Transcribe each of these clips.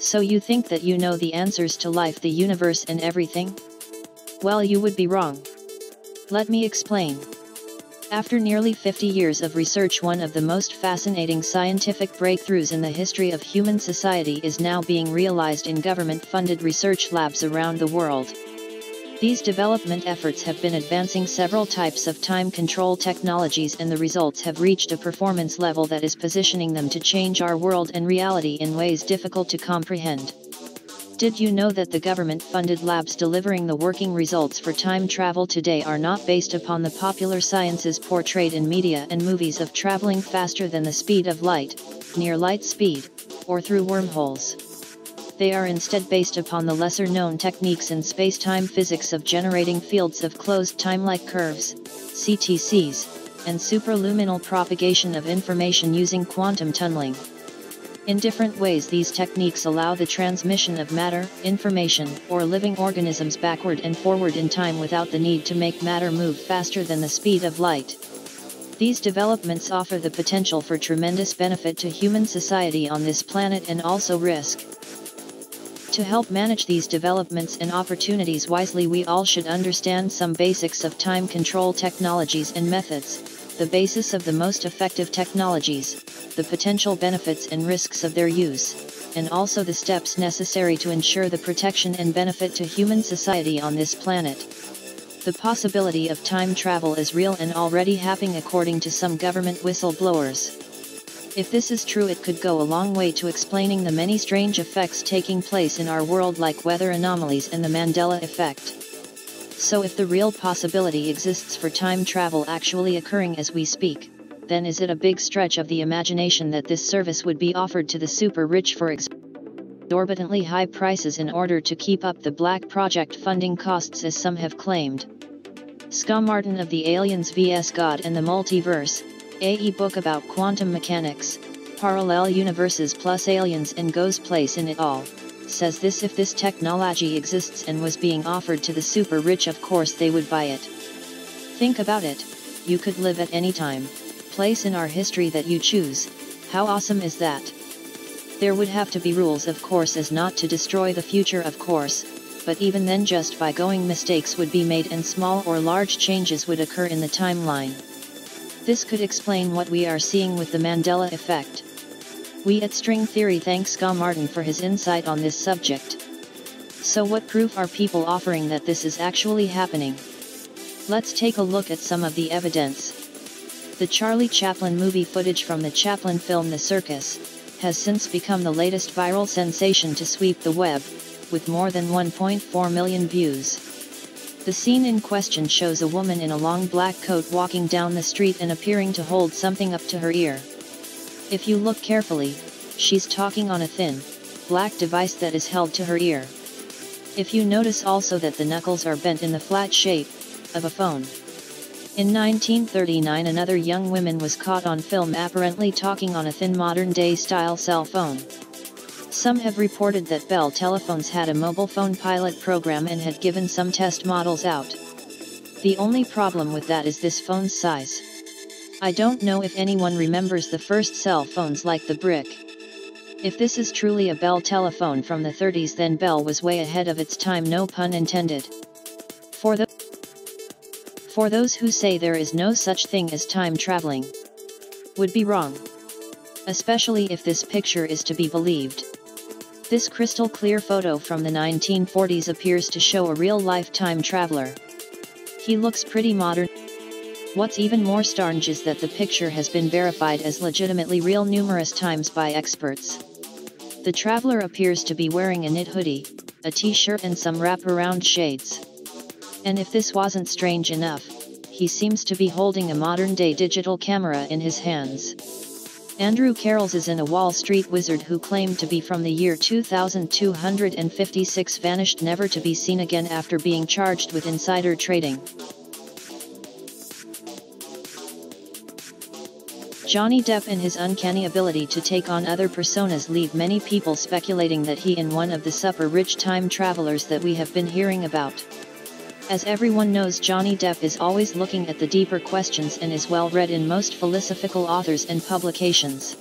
So you think that you know the answers to life, the universe and everything? Well, you would be wrong. Let me explain. After nearly 50 years of research, one of the most fascinating scientific breakthroughs in the history of human society is now being realized in government-funded research labs around the world. These development efforts have been advancing several types of time control technologies, and the results have reached a performance level that is positioning them to change our world and reality in ways difficult to comprehend. Did you know that the government-funded labs delivering the working results for time travel today are not based upon the popular sciences portrayed in media and movies of traveling faster than the speed of light, near light speed, or through wormholes? They are instead based upon the lesser-known techniques in space-time physics of generating fields of closed time-like curves, CTCs, and superluminal propagation of information using quantum tunneling. In different ways, these techniques allow the transmission of matter, information, or living organisms backward and forward in time without the need to make matter move faster than the speed of light. These developments offer the potential for tremendous benefit to human society on this planet, and also risk. To help manage these developments and opportunities wisely, we all should understand some basics of time control technologies and methods, the basis of the most effective technologies, the potential benefits and risks of their use, and also the steps necessary to ensure the protection and benefit to human society on this planet. The possibility of time travel is real and already happening according to some government whistleblowers. If this is true, it could go a long way to explaining the many strange effects taking place in our world, like weather anomalies and the Mandela Effect. So if the real possibility exists for time travel actually occurring as we speak, then is it a big stretch of the imagination that this service would be offered to the super rich for exorbitantly high prices in order to keep up the black project funding costs, as some have claimed? Scott Martin of the Aliens vs. God and the Multiverse, a e-book about quantum mechanics, parallel universes plus aliens and Go's place in it all, says this: if this technology exists and was being offered to the super rich, of course they would buy it. Think about it, you could live at any time, place in our history that you choose. How awesome is that? There would have to be rules, of course, as not to destroy the future, of course, but even then, just by going, mistakes would be made and small or large changes would occur in the timeline. This could explain what we are seeing with the Mandela Effect. We at String Theory thank Scott Martin for his insight on this subject. So what proof are people offering that this is actually happening? Let's take a look at some of the evidence. The Charlie Chaplin movie footage from the Chaplin film The Circus has since become the latest viral sensation to sweep the web, with more than 1.4 million views. The scene in question shows a woman in a long black coat walking down the street and appearing to hold something up to her ear. If you look carefully, she's talking on a thin, black device that is held to her ear. If you notice also that the knuckles are bent in the flat shape of a phone. In 1939, another young woman was caught on film apparently talking on a thin modern-day style cell phone. Some have reported that Bell Telephones had a mobile phone pilot program and had given some test models out. The only problem with that is this phone's size. I don't know if anyone remembers the first cell phones like the brick. If this is truly a Bell telephone from the 30s, then Bell was way ahead of its time, no pun intended. For those who say there is no such thing as time traveling, would be wrong. Especially if this picture is to be believed. This crystal clear photo from the 1940s appears to show a real-life time traveler. He looks pretty modern. What's even more strange is that the picture has been verified as legitimately real numerous times by experts. The traveler appears to be wearing a knit hoodie, a t-shirt and some wraparound shades. And if this wasn't strange enough, he seems to be holding a modern-day digital camera in his hands. Andrew Carroll's is a Wall Street wizard who claimed to be from the year 2256, vanished never to be seen again after being charged with insider trading. Johnny Depp and his uncanny ability to take on other personas leave many people speculating that he is one of the super rich time travelers that we have been hearing about. As everyone knows, Johnny Depp is always looking at the deeper questions and is well read in most philosophical authors and publications.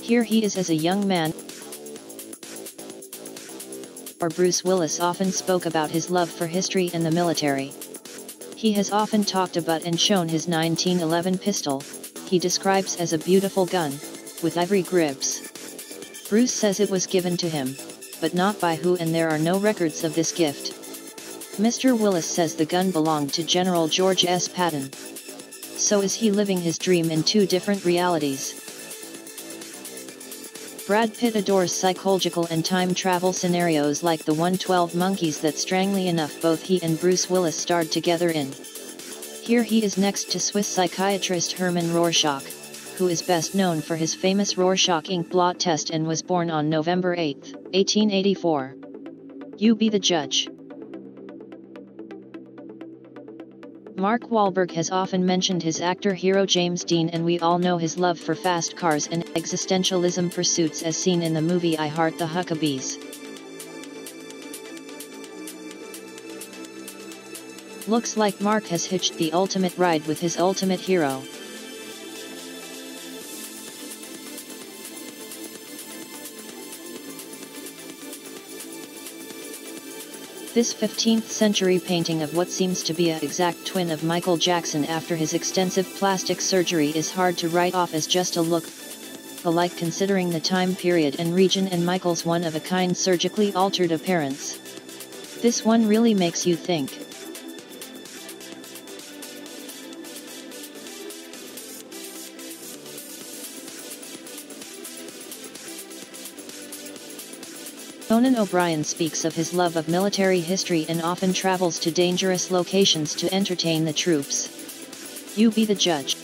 Here he is as a young man, or Bruce Willis often spoke about his love for history and the military. He has often talked about and shown his 1911 pistol, he describes as a beautiful gun, with ivory grips. Bruce says it was given to him, but not by who, and there are no records of this gift. Mr. Willis says the gun belonged to General George S. Patton. So is he living his dream in two different realities? Brad Pitt adores psychological and time travel scenarios like the 112 Monkeys that strangely enough both he and Bruce Willis starred together in. Here he is next to Swiss psychiatrist Hermann Rorschach, who is best known for his famous Rorschach ink blot test and was born on November 8, 1884. You be the judge. Mark Wahlberg has often mentioned his actor hero James Dean, and we all know his love for fast cars and existentialism pursuits as seen in the movie I Heart the Huckabees. Looks like Mark has hitched the ultimate ride with his ultimate hero. This 15th century painting of what seems to be an exact twin of Michael Jackson after his extensive plastic surgery is hard to write off as just a look-alike considering the time period and region and Michael's one-of-a-kind surgically altered appearance. This one really makes you think. Conan O'Brien speaks of his love of military history and often travels to dangerous locations to entertain the troops. You be the judge.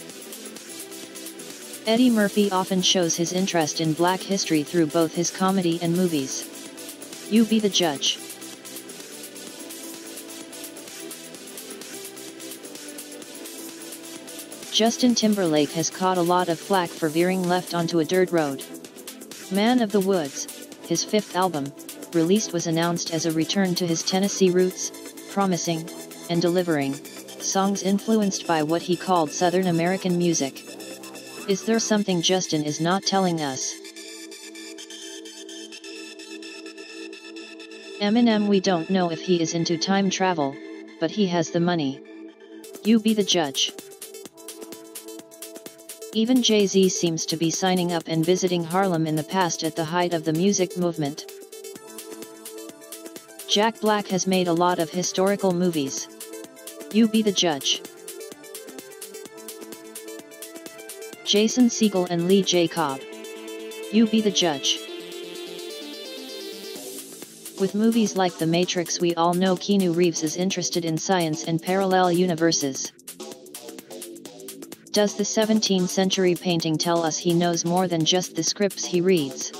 Eddie Murphy often shows his interest in black history through both his comedy and movies. You be the judge. Justin Timberlake has caught a lot of flack for veering left onto a dirt road. Man of the Woods, his fifth album, released, was announced as a return to his Tennessee roots, promising, and delivering, songs influenced by what he called Southern American music. Is there something Justin is not telling us? Eminem: we don't know if he is into time travel, but he has the money. You be the judge. Even Jay-Z seems to be signing up and visiting Harlem in the past at the height of the music movement. Jack Black has made a lot of historical movies. You be the judge. Jason Segel and Lee J. Cobb. You be the judge. With movies like The Matrix, we all know Keanu Reeves is interested in science and parallel universes. Does the 17th century painting tell us he knows more than just the scripts he reads?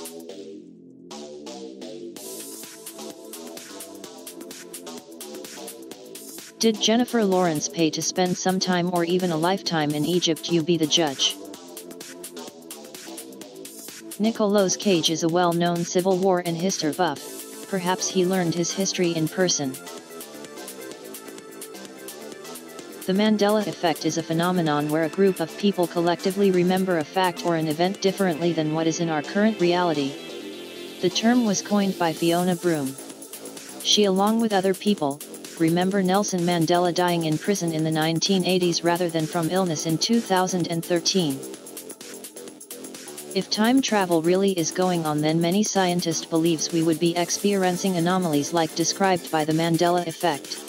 Did Jennifer Lawrence pay to spend some time or even a lifetime in Egypt? You be the judge. Nicolas Cage is a well-known Civil War and history buff. Perhaps he learned his history in person. The Mandela Effect is a phenomenon where a group of people collectively remember a fact or an event differently than what is in our current reality. The term was coined by Fiona Broome. She, along with other people, remember Nelson Mandela dying in prison in the 1980s rather than from illness in 2013. If time travel really is going on, then many scientists believes we would be experiencing anomalies like described by the Mandela Effect.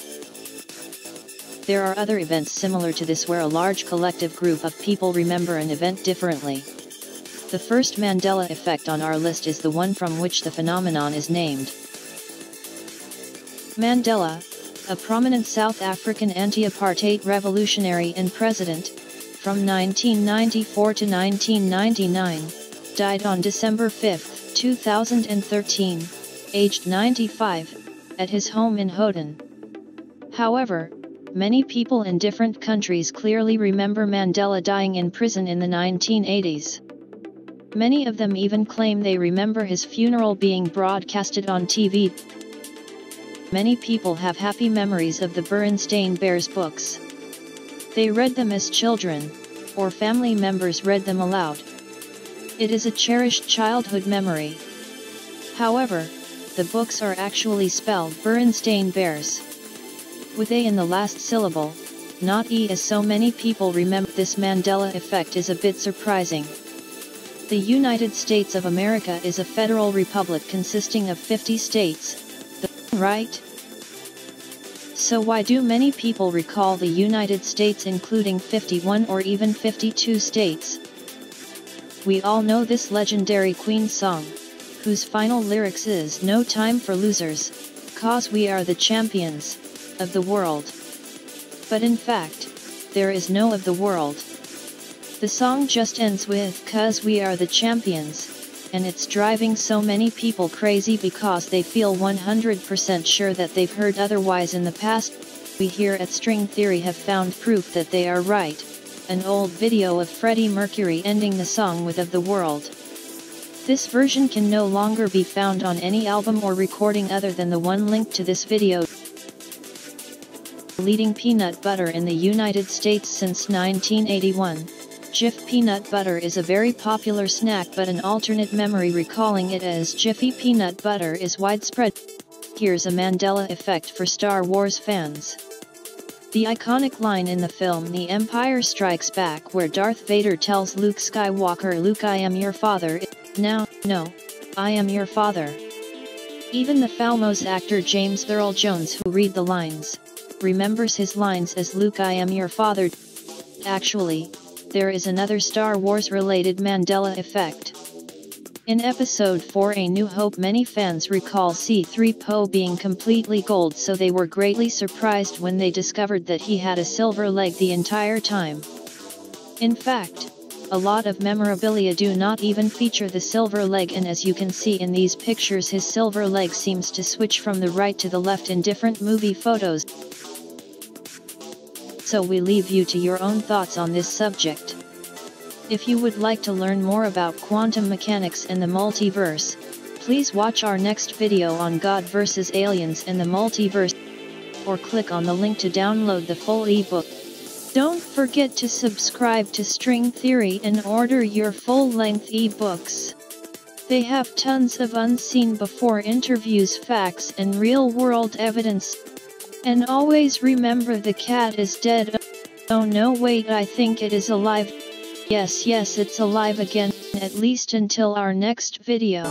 There are other events similar to this where a large collective group of people remember an event differently. The first Mandela Effect on our list is the one from which the phenomenon is named. Mandela, a prominent South African anti-apartheid revolutionary and president, from 1994 to 1999, died on December 5, 2013, aged 95, at his home in Houghton. However, many people in different countries clearly remember Mandela dying in prison in the 1980s. Many of them even claim they remember his funeral being broadcasted on TV. Many people have happy memories of the Berenstain Bears books. They read them as children, or family members read them aloud. It is a cherished childhood memory. However, the books are actually spelled Berenstain Bears, with A in the last syllable, not E as so many people remember. This Mandela effect is a bit surprising. The United States of America is a federal republic consisting of 50 states, right? So why do many people recall the United States including 51 or even 52 states? We all know this legendary Queen song, whose final lyrics is "No time for losers, 'cause we are the champions of the world." But in fact, there is no of the world. The song just ends with "'cause we are the champions," and it's driving so many people crazy because they feel 100% sure that they've heard otherwise in the past. We here at String Theory have found proof that they are right. An old video of Freddie Mercury ending the song with "of the world." This version can no longer be found on any album or recording other than the one linked to this video. Leading peanut butter in the United States since 1981. Jif peanut butter is a very popular snack, but an alternate memory recalling it as Jiffy peanut butter is widespread. Here's a Mandela effect for Star Wars fans. The iconic line in the film The Empire Strikes Back where Darth Vader tells Luke Skywalker, "Luke, I am your father," now, no, I am your father. Even the famous actor James Earl Jones, who read the lines, remembers his lines as "Luke, I am your father." Actually, there is another Star Wars related Mandela effect. In Episode 4 A New Hope, many fans recall C-3PO being completely gold, so they were greatly surprised when they discovered that he had a silver leg the entire time. In fact, a lot of memorabilia do not even feature the silver leg, and as you can see in these pictures, his silver leg seems to switch from the right to the left in different movie photos. So we leave you to your own thoughts on this subject. If you would like to learn more about quantum mechanics and the multiverse, please watch our next video on God vs. Aliens and the Multiverse, or click on the link to download the full ebook. Don't forget to subscribe to String Theory and order your full-length ebooks. They have tons of unseen before interviews, facts and real-world evidence. And always remember, the cat is dead. Oh no, wait, I think it is alive. Yes, it's alive again, at least until our next video.